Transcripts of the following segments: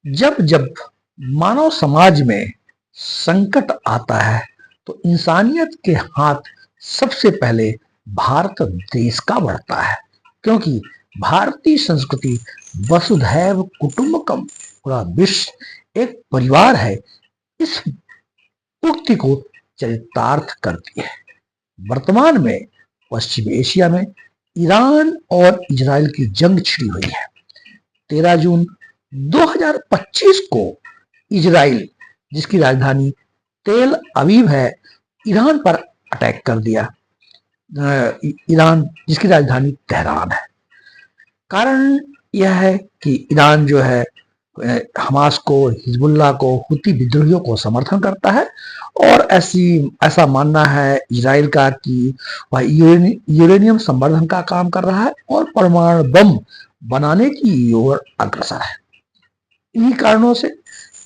जब जब मानव समाज में संकट आता है तो इंसानियत के हाथ सबसे पहले भारत देश का बढ़ता है, क्योंकि भारतीय संस्कृति वसुधैव कुटुंबकम, पूरा विश्व एक परिवार है, इस उक्ति को चरितार्थ करती है। वर्तमान में पश्चिम एशिया में ईरान और इजराइल की जंग छिड़ी हुई है। 13 जून 2025 को इजराइल, जिसकी राजधानी तेल अवीव है, ईरान पर अटैक कर दिया। ईरान जिसकी राजधानी तेहरान है। कारण यह है कि ईरान जो है हमास को, हिजबुल्लाह को, हुती विद्रोहियों को समर्थन करता है और ऐसा मानना है इजराइल का कि वह यूरेनियम संवर्धन का काम कर रहा है और परमाणु बम बनाने की ओर अग्रसर है। इन्हीं कारणों से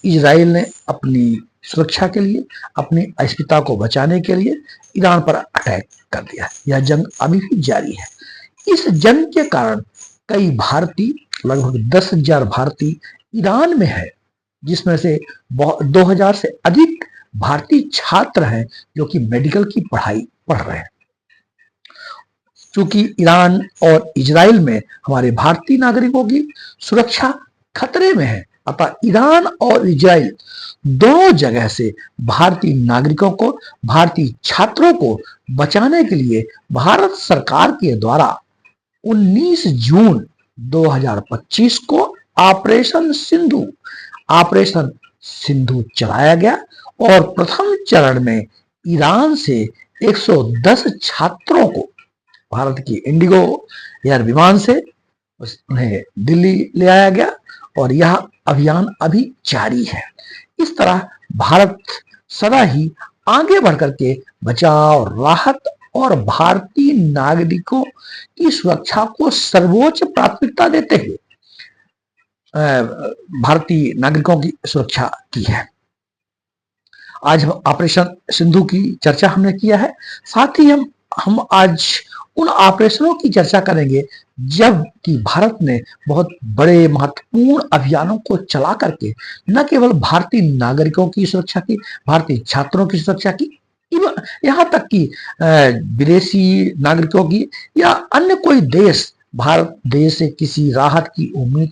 इजराइल ने अपनी सुरक्षा के लिए, अपनी अस्मिता को बचाने के लिए ईरान पर अटैक कर दिया। यह जंग अभी भी जारी है। इस जंग के कारण कई भारतीय, लगभग 10,000 भारतीय ईरान में है, जिसमें से 2,000 से अधिक भारतीय छात्र हैं जो कि मेडिकल की पढ़ाई पढ़ रहे हैं। चूंकि ईरान और इजराइल में हमारे भारतीय नागरिकों की सुरक्षा खतरे में है, अतः ईरान और इजराइल दोनों जगह से भारतीय नागरिकों को, भारतीय छात्रों को बचाने के लिए भारत सरकार के द्वारा 19 जून 2025 को ऑपरेशन सिंधु चलाया गया और प्रथम चरण में ईरान से 110 छात्रों को भारत की इंडिगो एयर विमान से उन्हें दिल्ली ले आया गया और यह अभियान अभी जारी है। इस तरह भारत सदा ही आगे बढ़कर के बचाव, राहत और भारतीय नागरिकों की सुरक्षा को सर्वोच्च प्राथमिकता देते हुए भारतीय नागरिकों की सुरक्षा की है। आज हम ऑपरेशन सिंधु की चर्चा हमने किया है। साथ ही हम आज उन ऑपरेशनों की चर्चा करेंगे जब कि भारत ने बहुत बड़े महत्वपूर्ण अभियानों को चला करके न केवल भारतीय नागरिकों की सुरक्षा की, भारतीय छात्रों की सुरक्षा की, यहाँ तक कि विदेशी नागरिकों की या अन्य कोई देश भारत देश से किसी राहत की उम्मीद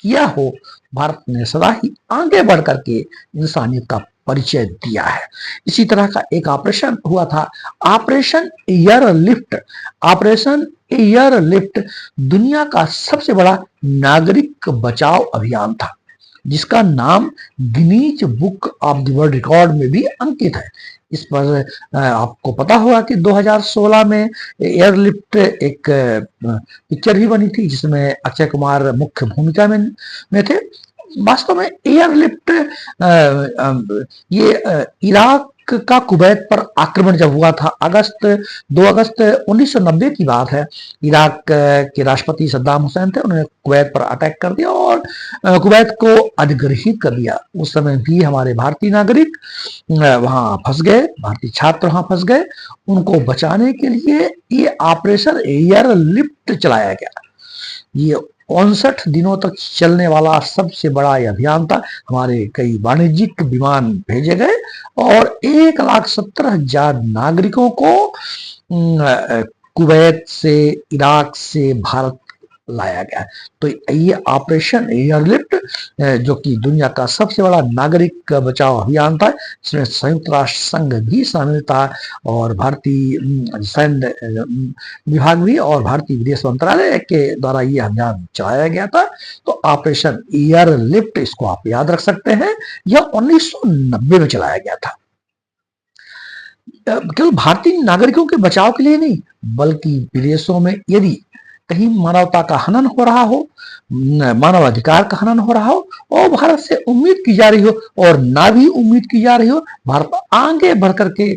किया हो, भारत ने सदा ही आगे बढ़ करके इंसानियत का परिचय दिया है। इसी तरह का एक ऑपरेशन हुआ था, ऑपरेशन एयरलिफ्ट। ऑपरेशन एयरलिफ्ट दुनिया का सबसे बड़ा नागरिक बचाव अभियान था, जिसका नाम Guinness book of the world record में भी अंकित है। इस पर आपको पता होगा कि 2016 में एयरलिफ्ट एक पिक्चर भी बनी थी जिसमें अक्षय कुमार मुख्य भूमिका में थे। वास्तव में एयरलिफ्ट ये इराक का कुवैत पर आक्रमण जब हुआ था, 2 अगस्त 1990 की बात है। इराक के राष्ट्रपति सद्दाम हुसैन थे, उन्होंने कुवैत पर अटैक कर दिया और कुवैत को अधिग्रहित कर दिया। उस समय भी हमारे भारतीय नागरिक वहां फंस गए, भारतीय छात्र वहां फंस गए। उनको बचाने के लिए ये ऑपरेशन एयरलिफ्ट चलाया गया। ये 59 दिनों तक चलने वाला सबसे बड़ा यह अभियान था। हमारे कई वाणिज्यिक विमान भेजे गए और 1,70,000 नागरिकों को कुवैत से, इराक से भारत लाया गया। तो ये ऑपरेशन एयरलिफ्ट जो कि दुनिया का सबसे बड़ा नागरिक बचाव अभियान था, इसमें संयुक्त राष्ट्र संघ भी शामिल था और भारतीय सैन्य विभाग भी और भारतीय विदेश मंत्रालय के द्वारा ये अभियान चलाया गया था। तो ऑपरेशन एयरलिफ्ट, इसको आप याद रख सकते हैं, यह 1990 में चलाया गया था। केवल भारतीय नागरिकों के बचाव के लिए नहीं, बल्कि विदेशों में यदि कहीं मानवता का हनन हो रहा हो, मानव अधिकार का हनन हो रहा हो और भारत से उम्मीद की जा रही हो और ना भी उम्मीद की जा रही हो, भारत आगे बढ़ करके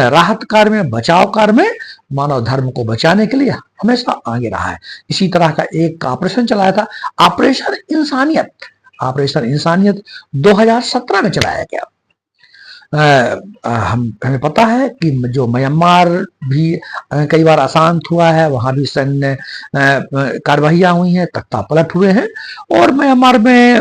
राहत कार्य में, बचाव कार्य में, मानव धर्म को बचाने के लिए हमेशा आगे रहा है। इसी तरह का एक ऑपरेशन चलाया था, ऑपरेशन इंसानियत। ऑपरेशन इंसानियत 2017 में चलाया गया। हमें पता है कि जो म्यांमार भी कई बार अशांत हुआ है, वहां भी सैन्य कार्यवाहियां हुई हैं, तख्तापलट हुए हैं। और म्यांमार में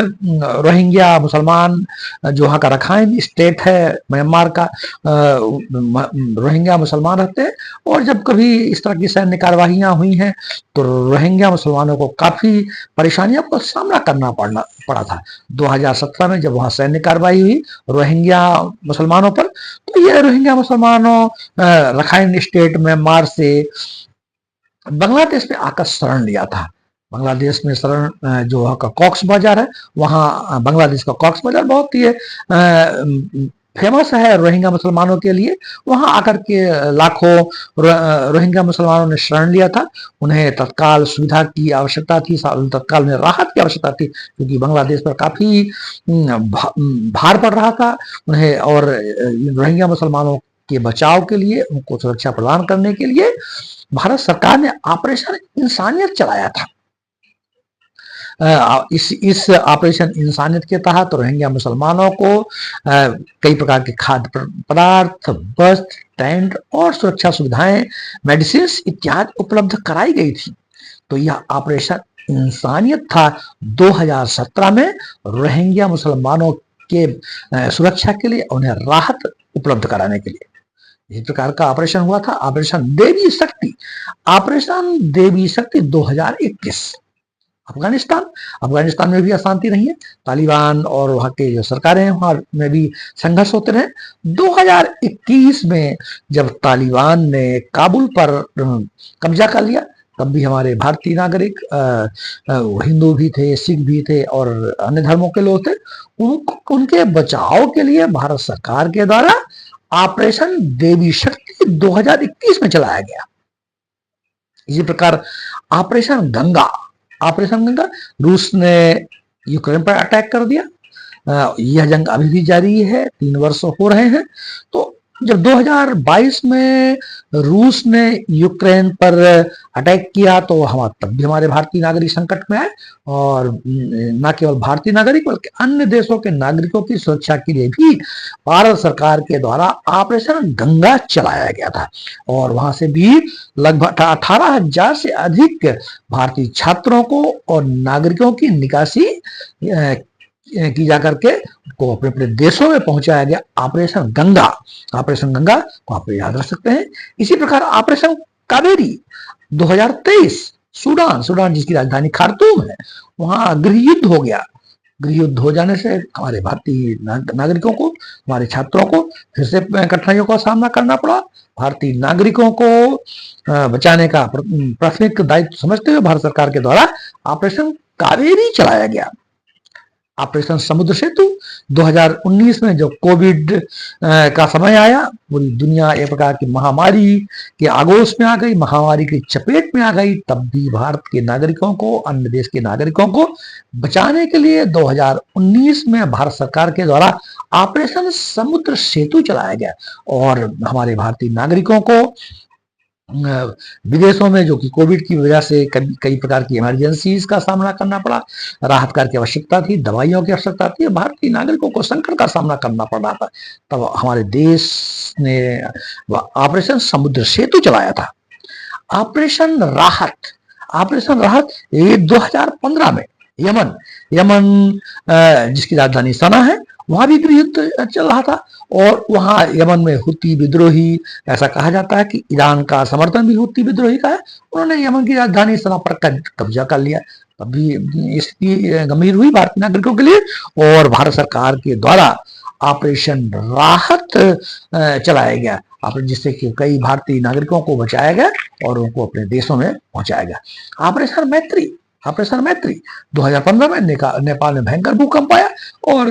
रोहिंग्या मुसलमान, जो वहाँ का रखाइन स्टेट है म्यांमार का, रोहिंग्या मुसलमान रहते हैं। और जब कभी इस तरह की सैन्य कार्यवाहियां हुई हैं तो रोहिंग्या मुसलमानों को काफी परेशानियों का सामना करना पड़ा था। 2017 में जब वहां सैन्य कार्रवाई हुई रोहिंग्या मुसलमानों पर, तो ये रोहिंग्या मुसलमानों रखाइन स्टेट म्यांमार से बांग्लादेश में आकर शरण लिया था। बांग्लादेश में शरण, जो वहाँ का कॉक्स बाजार है, वहाँ बांग्लादेश का कॉक्स बाजार बहुत ही फेमस है रोहिंग्या मुसलमानों के लिए। वहां आकर के लाखों रोहिंग्या मुसलमानों ने शरण लिया था। उन्हें तत्काल सुविधा की आवश्यकता थी, तत्काल में राहत की आवश्यकता थी, क्योंकि बांग्लादेश पर काफी भार पड़ रहा था उन्हें। और रोहिंग्या मुसलमानों के बचाव के लिए, उनको सुरक्षा प्रदान करने के लिए भारत सरकार ने ऑपरेशन इंसानियत चलाया था। इस ऑपरेशन इंसानियत के तहत रोहिंग्या मुसलमानों को कई प्रकार के खाद्य पदार्थ, वस्त्र, टेंट और सुरक्षा सुविधाएं, मेडिसिन इत्यादि उपलब्ध कराई गई थी। तो यह ऑपरेशन इंसानियत था 2017 में रोहिंग्या मुसलमानों के सुरक्षा के लिए, उन्हें राहत उपलब्ध कराने के लिए इस प्रकार का ऑपरेशन हुआ था। ऑपरेशन देवी शक्ति, ऑपरेशन देवी शक्ति 2021। अफगानिस्तान में भी अशांति नहीं है, तालिबान और वहाँ के जो सरकारें हैं वहाँ में भी संघर्ष होते रहे। 2021 में जब तालिबान ने काबुल पर कब्जा कर लिया, तब भी हमारे भारतीय नागरिक, हिंदू भी थे, सिख भी थे और अन्य धर्मों के लोग थे, उनके बचाव के लिए भारत सरकार के द्वारा ऑपरेशन देवी शक्ति 2021 में चलाया गया। इसी प्रकार ऑपरेशन गंगा, रूस ने यूक्रेन पर अटैक कर दिया। यह जंग अभी भी जारी है, 3 वर्ष हो रहे हैं। तो जब 2022 में रूस ने यूक्रेन पर अटैक किया तो तब भी हमारे भारतीय नागरिक संकट में आए। और न केवल भारतीय नागरिक बल्कि अन्य देशों के नागरिकों की सुरक्षा के लिए भी भारत सरकार के द्वारा ऑपरेशन गंगा चलाया गया था। और वहां से भी लगभग 18,000 से अधिक भारतीय छात्रों को और नागरिकों की निकासी की जाकर के को अपने अपने देशों में पहुंचाया गया। ऑपरेशन गंगा को आप याद रख सकते हैं। इसी प्रकार ऑपरेशन कावेरी 2023, सूडान जिसकी राजधानी खार्तूम है, वहां गृह युद्ध हो गया। गृह युद्ध हो जाने से हमारे भारतीय नागरिकों को, हमारे छात्रों को फिर से कठिनाइयों का सामना करना पड़ा। भारतीय नागरिकों को बचाने का प्राथमिक दायित्व समझते हुए भारत सरकार के द्वारा ऑपरेशन कावेरी चलाया गया। ऑपरेशन समुद्र सेतु 2019 में जब कोविड का समय आया, पूरी दुनिया एक प्रकार की महामारी के आगोश में आ गई, महामारी की चपेट में आ गई, तब भी भारत के नागरिकों को, अन्य देश के नागरिकों को बचाने के लिए 2019 में भारत सरकार के द्वारा ऑपरेशन समुद्र सेतु चलाया गया। और हमारे भारतीय नागरिकों को विदेशों में, जो कि कोविड की वजह से कई प्रकार की इमरजेंसीज का सामना करना पड़ा, राहत कार्य की आवश्यकता थी, दवाइयों की आवश्यकता थी, भारतीय नागरिकों को संकट का सामना करना पड़ रहा था, तब हमारे देश ने ऑपरेशन समुद्र सेतु चलाया था। ऑपरेशन राहत ये 2015 में यमन जिसकी राजधानी सना है, वहां भी गृह युद्ध चल रहा था। और वहां यमन में हुती विद्रोही, ऐसा कहा जाता है कि ईरान का समर्थन भी हुती विद्रोही का है, उन्होंने यमन की राजधानी सना पर कब्जा कर लिया। तब भी स्थिति गंभीर हुई भारतीय नागरिकों के लिए, और भारत सरकार के द्वारा ऑपरेशन राहत चलाया गया, जिससे कि कई भारतीय नागरिकों को बचाया गया और उनको अपने देशों में पहुंचाया गया। ऑपरेशन मैत्री 2015 में नेपाल में भयंकर भूकंप आया और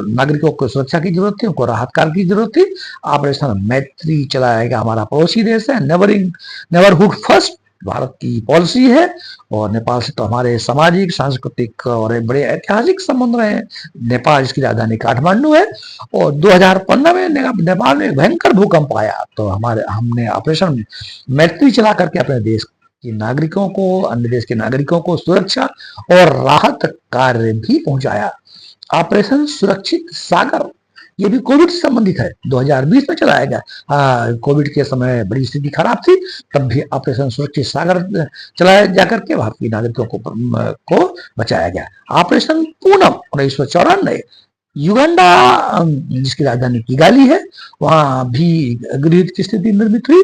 नागरिकों को सुरक्षा की जरूरत थी, उनको राहत कार्य की जरूरत थी। ऑपरेशन मैत्री चलाया गया। हमारा पड़ोसी देश है, नेबरहुड फर्स्ट भारत की पॉलिसी है। और नेपाल से तो हमारे सामाजिक, सांस्कृतिक और बड़े ऐतिहासिक संबंध रहे हैं। नेपाल जिसकी राजधानी काठमांडू है, और 2015 में नेपाल में भयंकर भूकंप आया, तो हमने ऑपरेशन मैत्री चला करके अपने देश के नागरिकों को, अन्य देश के नागरिकों को सुरक्षा और राहत कार्य भी पहुंचाया। ऑपरेशन सुरक्षित सागर ये भी कोविड से संबंधित है, 2020 में चलाया गया। कोविड के समय बड़ी स्थिति खराब थी, तब भी ऑपरेशन सुरक्षित सागर चलाया जाकर के भारतीय नागरिकों को बचाया गया। ऑपरेशन पूनम 1994, युगांडा जिसकी राजधानी किगाली है, वहां भी गृहयुद्ध की स्थिति निर्मित हुई।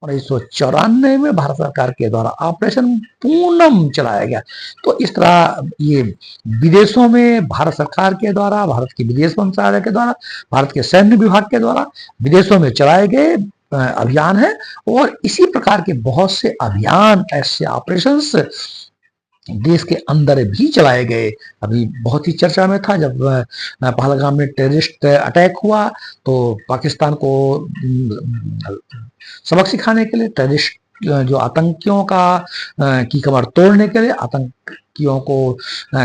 1994 में भारत सरकार के द्वारा ऑपरेशन पूनम चलाया गया। तो इस तरह ये विदेशों में भारत सरकार के द्वारा, भारत के विदेश मंत्रालय के द्वारा, भारत के सैन्य विभाग के द्वारा विदेशों में चलाए गए अभियान है। और इसी प्रकार के बहुत से अभियान, ऐसे ऑपरेशंस देश के अंदर भी चलाए गए। अभी बहुत ही चर्चा में था जब पहलगाम में टेररिस्ट अटैक हुआ, तो पाकिस्तान को सबक सिखाने के लिए, टेररिस्ट जो आतंकियों की कमर तोड़ने के लिए, आतंकियों को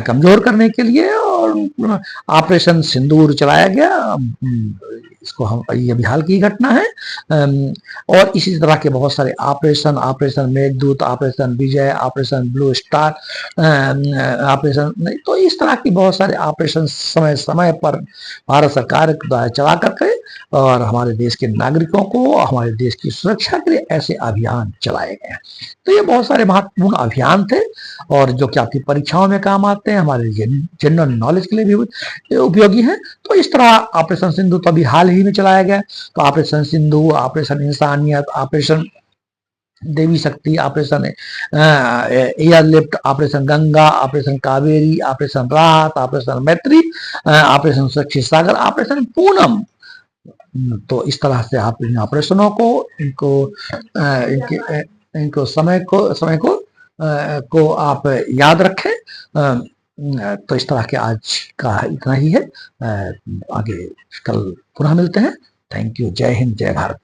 कमजोर करने के लिए और ऑपरेशन सिंदूर चलाया गया। इसको हम ये अभी हाल की घटना है। और इसी तरह के बहुत सारे ऑपरेशन, ऑपरेशन मेघदूत, ऑपरेशन विजय, ऑपरेशन ब्लू स्टार, ऑपरेशन, तो इस तरह की बहुत सारे ऑपरेशन समय समय पर भारत सरकार द्वारा चला करके और हमारे देश के नागरिकों को, हमारे देश की सुरक्षा के लिए ऐसे अभियान चलाए गए हैं। तो ये बहुत सारे महत्वपूर्ण अभियान थे और जो कि आपकी परीक्षाओं में काम आते हैं, हमारे जनरल नॉलेज के लिए भी उपयोगी है। तो इस तरह ऑपरेशन सिंधु तो अभी हाल ही में चलाया गया। तो ऑपरेशन सिंधु, ऑपरेशन इंसानियत, ऑपरेशन देवी शक्ति, operation airlift, operation Ganga, operation Kaveri, operation राहत, ऑपरेशन मैत्री, ऑपरेशन सुरक्षित सागर, ऑपरेशन पूनम। तो इस तरह से आप इन ऑपरेशनों को, इनको समय को आप याद रखें। तो इस तरह के आज का इतना ही है। आगे कल पुनः मिलते हैं। Thank you. जय हिंद, जय भारत।